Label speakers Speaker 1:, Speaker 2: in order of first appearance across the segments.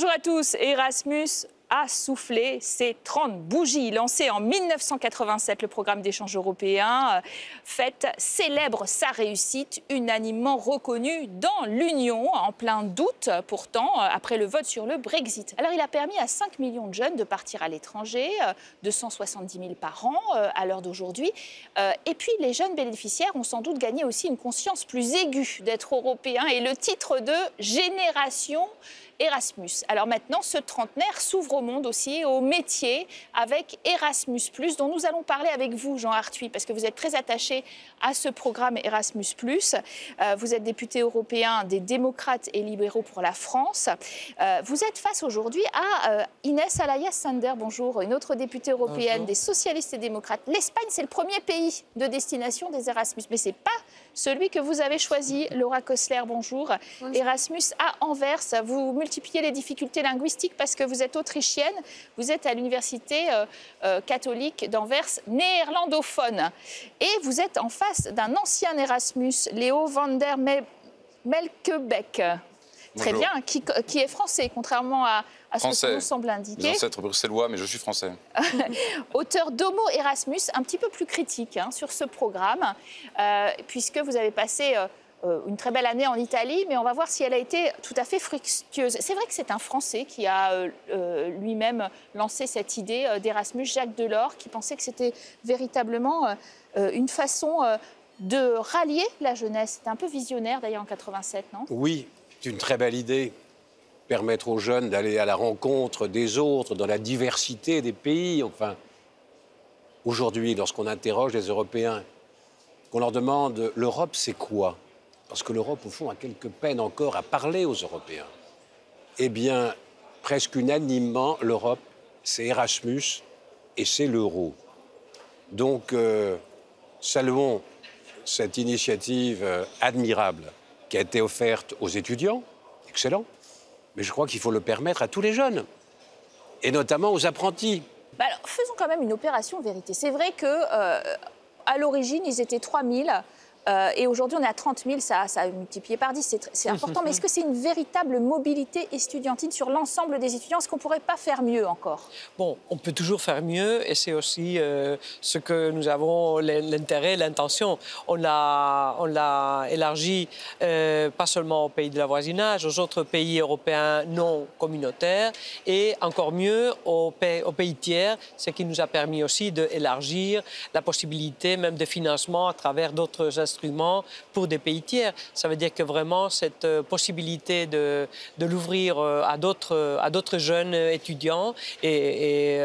Speaker 1: Bonjour à tous. Erasmus a soufflé ses 30 bougies. Lancé en 1987, le programme d'échange européen célèbre sa réussite, unanimement reconnue dans l'Union, en plein doute pourtant, après le vote sur le Brexit. Alors il a permis à 5 millions de jeunes de partir à l'étranger, 270 000 par an à l'heure d'aujourd'hui. Et puis les jeunes bénéficiaires ont sans doute gagné aussi une conscience plus aiguë d'être européens et le titre de Génération Erasmus. Alors maintenant, ce trentenaire s'ouvre au monde aussi, au métier, avec Erasmus+, dont nous allons parler avec vous, Jean Arthuis, parce que vous êtes très attaché à ce programme Erasmus+. Vous êtes député européen des démocrates et libéraux pour la France. Vous êtes face aujourd'hui à Inès Alayas-Sander, bonjour, une autre députée européenne des socialistes et démocrates. L'Espagne, c'est le premier pays de destination des Erasmus, mais ce n'est pas celui que vous avez choisi. Laura Kossler, bonjour. Bonjour. Erasmus à Anvers, vous multipliez les difficultés linguistiques parce que vous êtes autrichienne, vous êtes à l'université catholique d'Anvers, néerlandophone. Et vous êtes en face d'un ancien Erasmus, Léo van der Melkebeek. Très bien, qui est français, contrairement à ce que ça nous semble indiquer.
Speaker 2: Mes ancêtres bruxellois, mais je suis français.
Speaker 1: Auteur d'Homo Erasmus, un petit peu plus critique sur ce programme, puisque vous avez passé une très belle année en Italie, mais on va voir si elle a été tout à fait fructueuse. C'est vrai que c'est un Français qui a lui-même lancé cette idée d'Erasmus, Jacques Delors, qui pensait que c'était véritablement une façon de rallier la jeunesse. C'était un peu visionnaire d'ailleurs en 87, non?
Speaker 3: Oui, c'est une très belle idée. Permettre aux jeunes d'aller à la rencontre des autres, dans la diversité des pays. Enfin, aujourd'hui, lorsqu'on interroge les Européens, qu'on leur demande l'Europe, c'est quoi? Parce que l'Europe, au fond, a quelques peines encore à parler aux Européens. Eh bien, presque unanimement, l'Europe, c'est Erasmus et c'est l'euro. Donc, saluons cette initiative admirable qui a été offerte aux étudiants, excellent, mais je crois qu'il faut le permettre à tous les jeunes, et notamment aux apprentis.
Speaker 1: Alors, faisons quand même une opération vérité. C'est vrai qu'à l'origine, ils étaient 3 000. Et aujourd'hui, on est à 30 000, ça a multiplié par 10, c'est important. Mais est-ce que c'est une véritable mobilité estudiantine sur l'ensemble des étudiants? Est-ce qu'on ne pourrait pas faire mieux encore?
Speaker 4: Bon, on peut toujours faire mieux et c'est aussi ce que nous avons l'intérêt, l'intention. On l'a élargi pas seulement aux pays de la voisinage, aux autres pays européens non communautaires et encore mieux aux pays tiers, ce qui nous a permis aussi d'élargir la possibilité même de financement à travers d'autres instruments pour des pays tiers. Ça veut dire que vraiment cette possibilité de l'ouvrir à d'autres jeunes étudiants et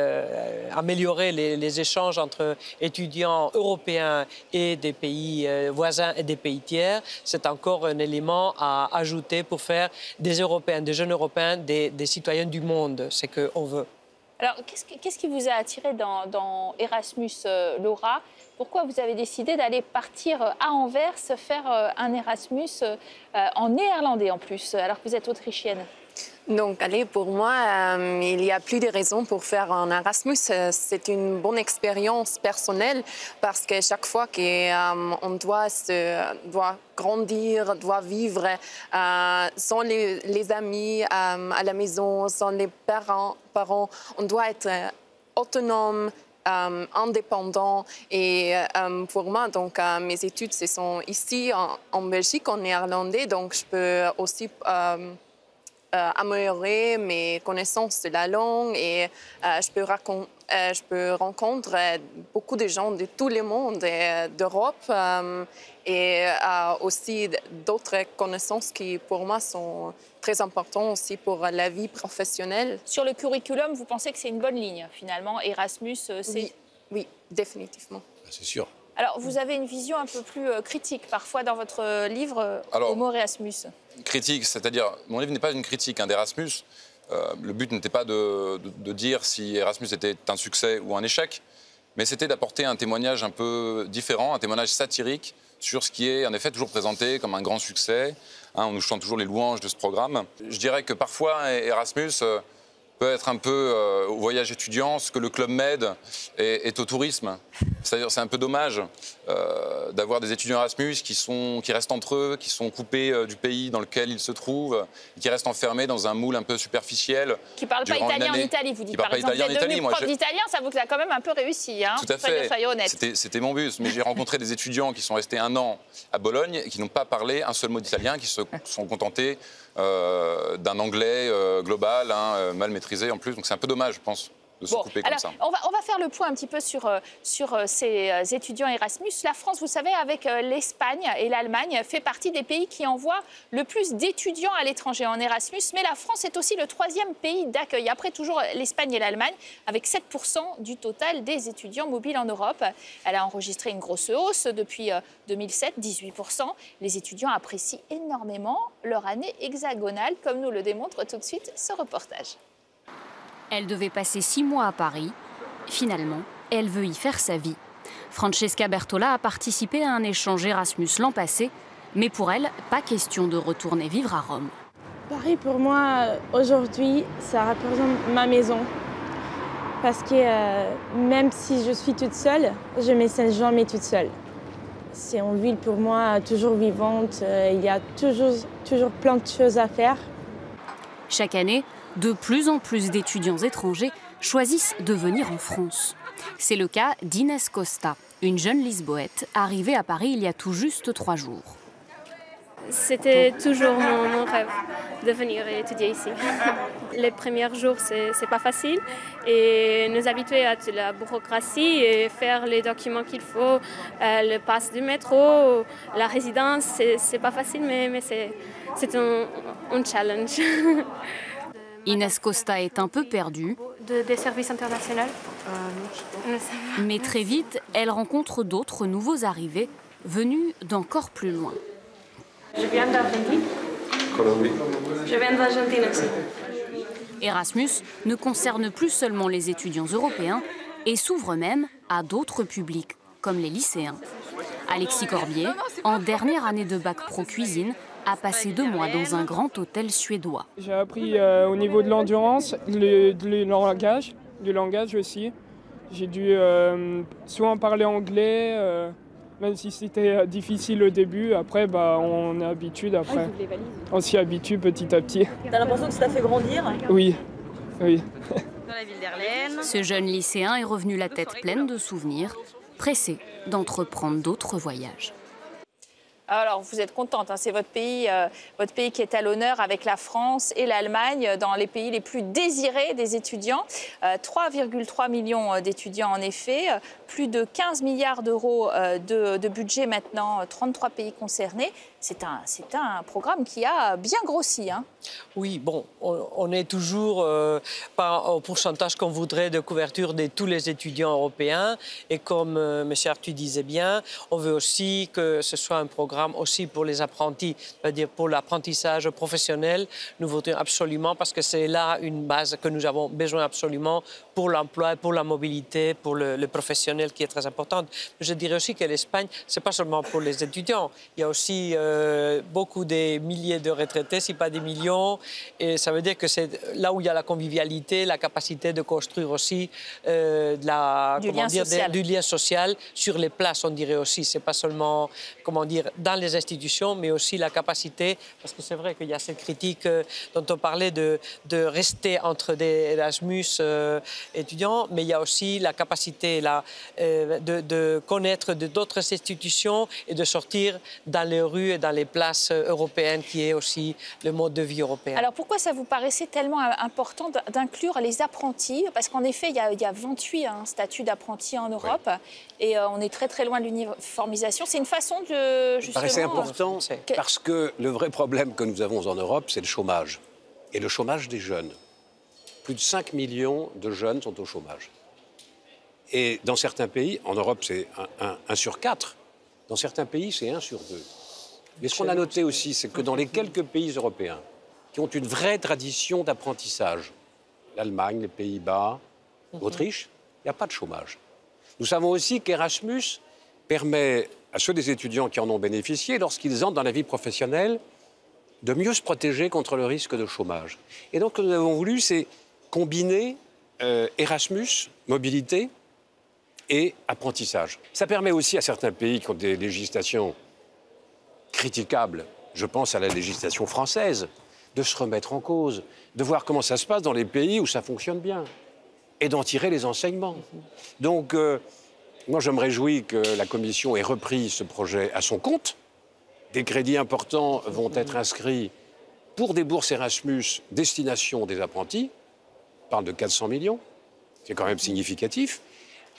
Speaker 4: améliorer les échanges entre étudiants européens et des pays voisins et des pays tiers, c'est encore un élément à ajouter pour faire des Européens, des jeunes Européens, des citoyens du monde, c'est ce qu'on veut.
Speaker 1: Alors, qu'est-ce qui vous a attiré dans Erasmus, Laura? Pourquoi vous avez décidé d'aller partir à Anvers, faire un Erasmus en néerlandais en plus, alors que vous êtes autrichienne?
Speaker 5: Donc, pour moi, il y a plus de raisons pour faire un Erasmus. C'est une bonne expérience personnelle parce que chaque fois qu'on doit grandir, doit vivre sans les amis à la maison, sans les parents, on doit être autonome, indépendant. Et pour moi, donc, mes études se sont ici en Belgique, en néerlandais, donc je peux aussi améliorer mes connaissances de la langue et je peux rencontrer beaucoup de gens de tout le monde, d'Europe et aussi d'autres connaissances qui, pour moi, sont très importantes aussi pour la vie professionnelle.
Speaker 1: Sur le curriculum, vous pensez que c'est une bonne ligne, finalement, Erasmus, c'est...
Speaker 5: Oui, définitivement.
Speaker 3: C'est sûr.
Speaker 1: Alors, vous avez une vision un peu plus critique, parfois, dans votre livre, Homo Erasmus.
Speaker 2: Critique, c'est-à-dire, mon livre n'est pas une critique d'Erasmus. Le but n'était pas de dire si Erasmus était un succès ou un échec, mais c'était d'apporter un témoignage un peu différent, un témoignage satirique sur ce qui est en effet toujours présenté comme un grand succès. On nous chante toujours les louanges de ce programme. Je dirais que parfois Erasmus peut peut être un peu au voyage étudiant ce que le Club Med est au tourisme. C'est-à-dire, c'est un peu dommage d'avoir des étudiants Erasmus qui restent entre eux, qui sont coupés du pays dans lequel ils se trouvent, qui restent enfermés dans un moule un peu superficiel.
Speaker 1: Qui ne parlent pas italien en Italie, vous dites par exemple. Vous êtes devenu prof d'italien, ça vous a quand même un peu réussi. Hein,
Speaker 2: tout à fait.
Speaker 1: Soyez honnête.
Speaker 2: C'était mon but. Mais j'ai rencontré des étudiants qui sont restés 1 an à Bologne et qui n'ont pas parlé un seul mot d'italien, qui se sont contentés d'un anglais global, hein, mal maîtrisé en plus. Donc c'est un peu dommage, je pense, de se couper comme ça.
Speaker 1: On va faire le point un petit peu sur ces étudiants Erasmus. La France, vous savez, avec l'Espagne et l'Allemagne, fait partie des pays qui envoient le plus d'étudiants à l'étranger en Erasmus. Mais la France est aussi le 3e pays d'accueil, après toujours l'Espagne et l'Allemagne, avec 7% du total des étudiants mobiles en Europe. Elle a enregistré une grosse hausse depuis 2007, 18%. Les étudiants apprécient énormément leur année hexagonale, comme nous le démontre tout de suite ce reportage.
Speaker 6: Elle devait passer 6 mois à Paris. Finalement, elle veut y faire sa vie. Francesca Bertola a participé à un échange Erasmus l'an passé, mais pour elle, pas question de retourner vivre à Rome.
Speaker 7: Paris, pour moi, aujourd'hui, ça représente ma maison. Parce que même si je suis toute seule, je ne me sens jamais toute seule. C'est une ville pour moi toujours vivante, il y a toujours plein de choses à faire.
Speaker 6: Chaque année, de plus en plus d'étudiants étrangers choisissent de venir en France. C'est le cas d'Inès Costa, une jeune Lisboète arrivée à Paris il y a tout juste 3 jours.
Speaker 8: C'était toujours mon rêve de venir étudier ici. Les premiers jours, c'est pas facile. Et nous habituer à la bureaucratie et faire les documents qu'il faut, le pass du métro, la résidence, c'est pas facile, mais c'est un challenge.
Speaker 6: Inès Costa est un peu perdue.
Speaker 8: Des services internationaux.
Speaker 6: Mais très vite, elle rencontre d'autres nouveaux arrivés venus d'encore plus loin.
Speaker 8: Je viens d'Argentine. Colombie. Je viens d'Argentine aussi.
Speaker 6: Erasmus ne concerne plus seulement les étudiants européens et s'ouvre même à d'autres publics, comme les lycéens. Alexis Corbier, en dernière année de bac pro cuisine, a passé 2 mois dans un grand hôtel suédois.
Speaker 9: J'ai appris au niveau de l'endurance, du langage aussi. J'ai dû souvent parler anglais, même si c'était difficile au début. Après, on a l'habitude. Après, on s'y habitue petit à petit.
Speaker 10: T'as l'impression que ça t'a fait grandir?
Speaker 9: Oui, oui.
Speaker 10: Dans la ville d'Erlaine.
Speaker 6: Ce jeune lycéen est revenu la tête pleine de souvenirs, pressé d'entreprendre d'autres voyages.
Speaker 1: Alors, vous êtes contente, hein, c'est votre pays qui est à l'honneur avec la France et l'Allemagne dans les pays les plus désirés des étudiants. 3,3 millions d'étudiants en effet, plus de 15 milliards d'euros de budget maintenant, 33 pays concernés. C'est un programme qui a bien grossi. Hein.
Speaker 4: Oui, bon, on est toujours pas au pourcentage qu'on voudrait de couverture de tous les étudiants européens. Et comme M. Arthuis disait bien, on veut aussi que ce soit un programme aussi pour les apprentis, c'est-à-dire pour l'apprentissage professionnel. Nous votons absolument parce que c'est là une base que nous avons besoin absolument pour l'emploi, pour la mobilité, pour le professionnel qui est très importante. Je dirais aussi que l'Espagne, ce n'est pas seulement pour les étudiants. Il y a aussi beaucoup des milliers de retraités, si pas des millions. Et ça veut dire que c'est là où il y a la convivialité, la capacité de construire aussi du lien social sur les places, on dirait aussi. Ce n'est pas seulement, dans les institutions, mais aussi la capacité, parce que c'est vrai qu'il y a cette critique dont on parlait de rester entre des Erasmus étudiants, mais il y a aussi la capacité de connaître d'autres institutions et de sortir dans les rues et dans les places européennes, qui est aussi le mode de vie européen.
Speaker 1: Alors pourquoi ça vous paraissait tellement important d'inclure les apprentis? Parce qu'en effet, il y a 28 statuts d'apprentis en Europe, oui. Et on est très très loin de l'uniformisation. C'est une façon de justement...
Speaker 3: C'est important parce que le vrai problème que nous avons en Europe, c'est le chômage. Et le chômage des jeunes. Plus de 5 millions de jeunes sont au chômage. Et dans certains pays, en Europe, c'est 1 sur 4. Dans certains pays, c'est 1 sur 2. Mais ce qu'on a noté aussi, c'est que dans les quelques pays européens qui ont une vraie tradition d'apprentissage, l'Allemagne, les Pays-Bas, l'Autriche, il n'y a pas de chômage. Nous savons aussi qu'Erasmus permet à ceux des étudiants qui en ont bénéficié, lorsqu'ils entrent dans la vie professionnelle, de mieux se protéger contre le risque de chômage. Et donc, ce que nous avons voulu, c'est combiner Erasmus, mobilité et apprentissage. Ça permet aussi à certains pays qui ont des législations critiquables, je pense à la législation française, de se remettre en cause, de voir comment ça se passe dans les pays où ça fonctionne bien et d'en tirer les enseignements. Donc, moi, je me réjouis que la Commission ait repris ce projet à son compte. Des crédits importants vont être inscrits pour des bourses Erasmus destination des apprentis. On parle de 400 millions, c'est quand même significatif.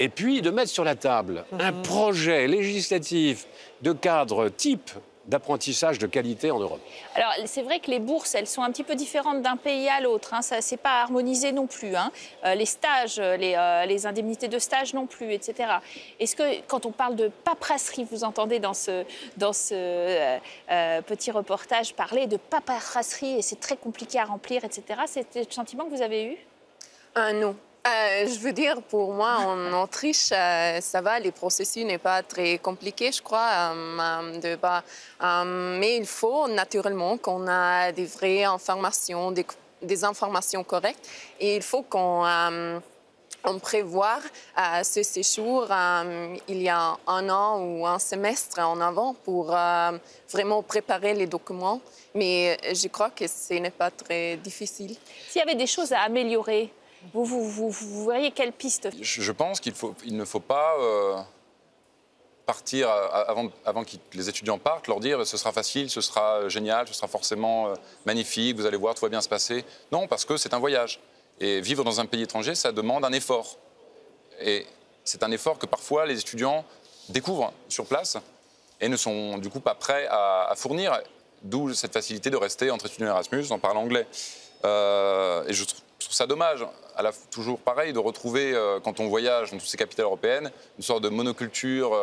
Speaker 3: Et puis de mettre sur la table un projet législatif de cadre type d'apprentissage de qualité en Europe.
Speaker 1: Alors, c'est vrai que les bourses, elles sont un petit peu différentes d'un pays à l'autre. Hein. Ça, c'est pas harmonisé non plus. Hein. Les stages, les indemnités de stage non plus, etc. Est-ce que, quand on parle de paperasserie, vous entendez dans ce petit reportage parler de paperasserie et c'est très compliqué à remplir, etc. C'était le sentiment que vous avez eu?
Speaker 5: Non. Je veux dire, pour moi, en Autriche, ça va, les processus n'est pas très compliqué, je crois. Mais il faut naturellement qu'on a des vraies informations, des informations correctes. Et il faut qu'on prévoit ce séjour il y a un an ou un semestre en avant pour vraiment préparer les documents. Mais je crois que ce n'est pas très difficile.
Speaker 1: S'il y avait des choses à améliorer, vous voyez quelle piste?
Speaker 2: Je pense qu'il ne faut pas partir avant que les étudiants partent, leur dire ce sera facile, ce sera génial, ce sera forcément magnifique, vous allez voir, tout va bien se passer. Non, parce que c'est un voyage. Et vivre dans un pays étranger, ça demande un effort. Et c'est un effort que parfois les étudiants découvrent sur place et ne sont du coup pas prêts à fournir. D'où cette facilité de rester entre étudiants Erasmus en parlant anglais. Et je trouve ça dommage, toujours pareil, de retrouver, quand on voyage dans toutes ces capitales européennes, une sorte de monoculture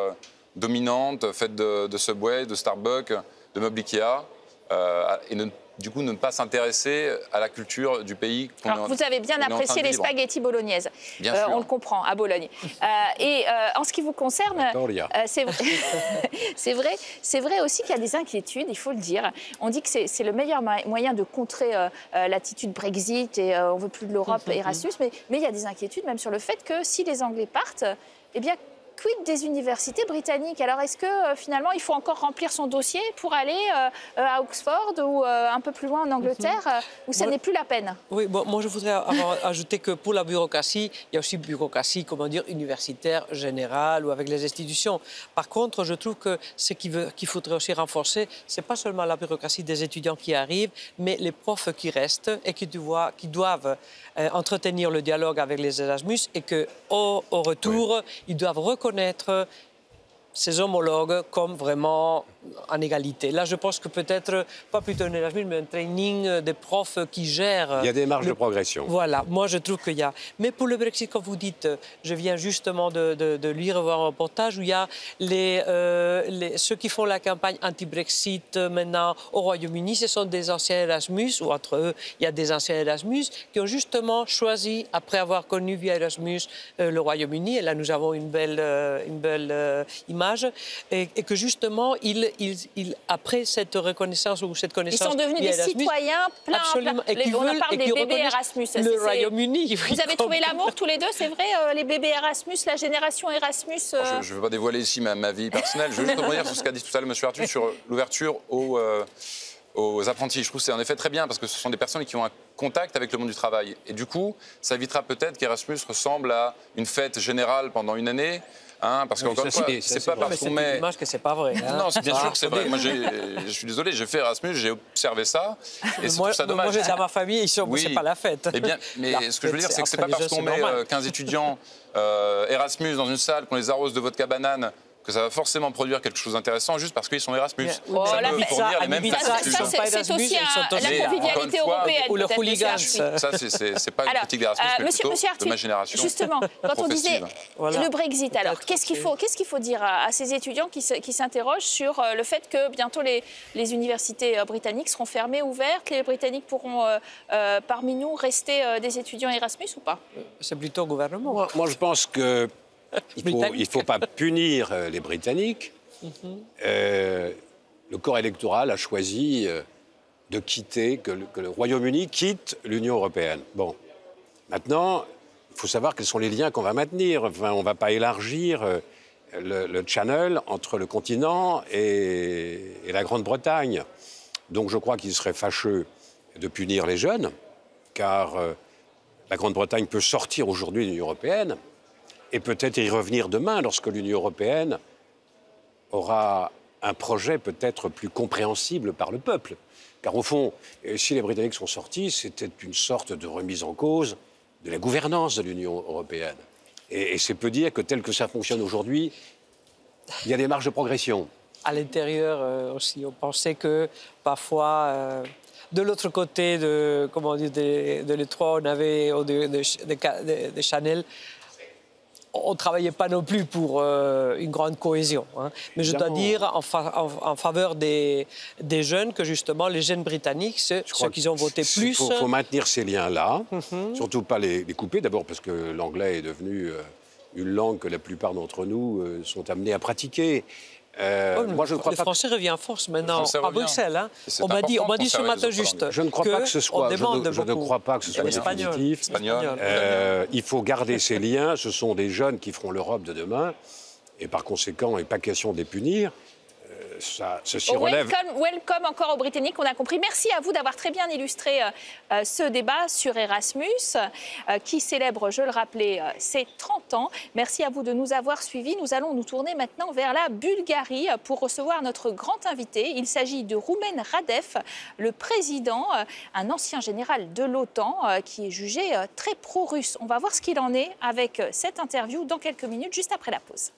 Speaker 2: dominante, faite de Subway, de Starbucks, de meubles Ikea, et du coup ne pas s'intéresser à la culture du pays.
Speaker 1: Alors, vous avez bien apprécié les spaghettis bolognaises.
Speaker 2: Bien sûr.
Speaker 1: On le comprend, à Bologne. Et en ce qui vous concerne, c'est vrai aussi qu'il y a des inquiétudes, il faut le dire. On dit que c'est le meilleur moyen de contrer l'attitude Brexit et on ne veut plus de l'Europe Erasmus, mais il y a des inquiétudes même sur le fait que si les Anglais partent, eh bien, quid des universités britanniques? Alors, est-ce que finalement, il faut encore remplir son dossier pour aller à Oxford ou un peu plus loin en Angleterre, où ça n'est plus la peine?
Speaker 4: Oui, bon, moi je voudrais ajouter que pour la bureaucratie, il y a aussi bureaucratie, comment dire, universitaire, générale ou avec les institutions. Par contre, je trouve que ce qu'il faudrait aussi renforcer, c'est pas seulement la bureaucratie des étudiants qui arrivent, mais les profs qui restent et qui doivent entretenir le dialogue avec les Erasmus et qu'au retour, ils doivent reconnaître ses homologues comme vraiment en égalité. Là, je pense que peut-être, pas plutôt un Erasmus, mais un training des profs qui gèrent...
Speaker 3: Il y a des marges de progression.
Speaker 4: Voilà, moi je trouve qu'il y a... Mais pour le Brexit, comme vous dites, je viens justement de lire un reportage où il y a ceux qui font la campagne anti-Brexit maintenant au Royaume-Uni, ce sont des anciens Erasmus, ou entre eux, il y a des anciens Erasmus, qui ont justement choisi, après avoir connu via Erasmus le Royaume-Uni, et là nous avons une belle image, et que justement, après cette reconnaissance ou cette connaissance...
Speaker 1: Ils sont devenus des citoyens plein.
Speaker 4: Absolument.
Speaker 1: On parle des bébés Erasmus.
Speaker 4: Le Royaume-Uni.
Speaker 1: Vous avez trouvé l'amour tous les deux, c'est vrai, les bébés Erasmus, la génération Erasmus.
Speaker 2: Je ne veux pas dévoiler ici ma vie personnelle. Je veux juste revenir sur ce qu'a dit tout à l'heure M. Arthus sur l'ouverture aux apprentis. Je trouve que c'est en effet très bien parce que ce sont des personnes qui ont un contact avec le monde du travail. Et du coup, ça évitera peut-être qu'Erasmus ressemble à une fête générale pendant une année. Hein, parce qu'encore une fois, c'est pas parce qu'on met...
Speaker 4: C'est dommage que c'est pas vrai. Hein.
Speaker 2: Non, bien sûr que c'est vrai. Moi, je suis désolé, j'ai fait Erasmus, j'ai observé ça. Et je trouve ça dommage.
Speaker 4: Moi, j'ai dans ma famille, c'est pas la fête.
Speaker 2: Eh bien, mais ce que je veux dire, c'est que c'est pas parce qu'on met 15 étudiants Erasmus dans une salle, qu'on les arrose de vodka banane, que ça va forcément produire quelque chose d'intéressant juste parce qu'ils sont Erasmus. Ça peut fournir les mêmes factures.
Speaker 1: C'est aussi la convivialité européenne.
Speaker 4: Ou le hooligan.
Speaker 2: Ça, c'est pas une critique d'Erasmus, mais plutôt de ma génération.
Speaker 1: Justement, quand on disait le Brexit, alors qu'est-ce qu'il faut dire à ces étudiants qui s'interrogent sur le fait que bientôt les universités britanniques seront fermées, ouvertes, les Britanniques pourront parmi nous rester des étudiants Erasmus ou pas?
Speaker 4: C'est plutôt au gouvernement.
Speaker 3: Moi, je pense que il ne faut pas punir les Britanniques. Le corps électoral a choisi de quitter, que le Royaume-Uni quitte l'Union européenne. Bon. Maintenant, il faut savoir quels sont les liens qu'on va maintenir. Enfin, on ne va pas élargir le channel entre le continent et la Grande-Bretagne. Donc je crois qu'il serait fâcheux de punir les jeunes, car la Grande-Bretagne peut sortir aujourd'hui de l'Union européenne et peut-être y revenir demain lorsque l'Union européenne aura un projet peut-être plus compréhensible par le peuple. Car au fond, si les Britanniques sont sortis, c'était une sorte de remise en cause de la gouvernance de l'Union européenne. Et c'est peu dire que tel que ça fonctionne aujourd'hui, il y a des marges de progression.
Speaker 4: À l'intérieur aussi, on pensait que parfois, de l'autre côté de l'Étroit, on avait des channels. On ne travaillait pas non plus pour une grande cohésion. Hein. Mais je dois dire en faveur des jeunes que justement les jeunes britanniques, ceux qui ont voté plus...
Speaker 3: Il faut maintenir ces liens-là, surtout pas les couper. D'abord parce que l'anglais est devenu une langue que la plupart d'entre nous sont amenés à pratiquer.
Speaker 4: Moi, je ne crois pas. Le français revient en force maintenant à Bruxelles. Hein. On m'a dit ce matin juste.
Speaker 3: Je ne crois pas que ce soit. Je ne crois pas que ce soit définitif. Il faut garder ces liens. Ce sont des jeunes qui feront l'Europe de demain, et par conséquent, il n'est pas question de les punir. Ceci relève.
Speaker 1: Welcome encore aux Britanniques, on a compris. Merci à vous d'avoir très bien illustré ce débat sur Erasmus, qui célèbre, je le rappelais, ses 30 ans. Merci à vous de nous avoir suivis. Nous allons nous tourner maintenant vers la Bulgarie pour recevoir notre grand invité. Il s'agit de Roumen Radev, le président, un ancien général de l'OTAN, qui est jugé très pro-russe. On va voir ce qu'il en est avec cette interview dans quelques minutes, juste après la pause.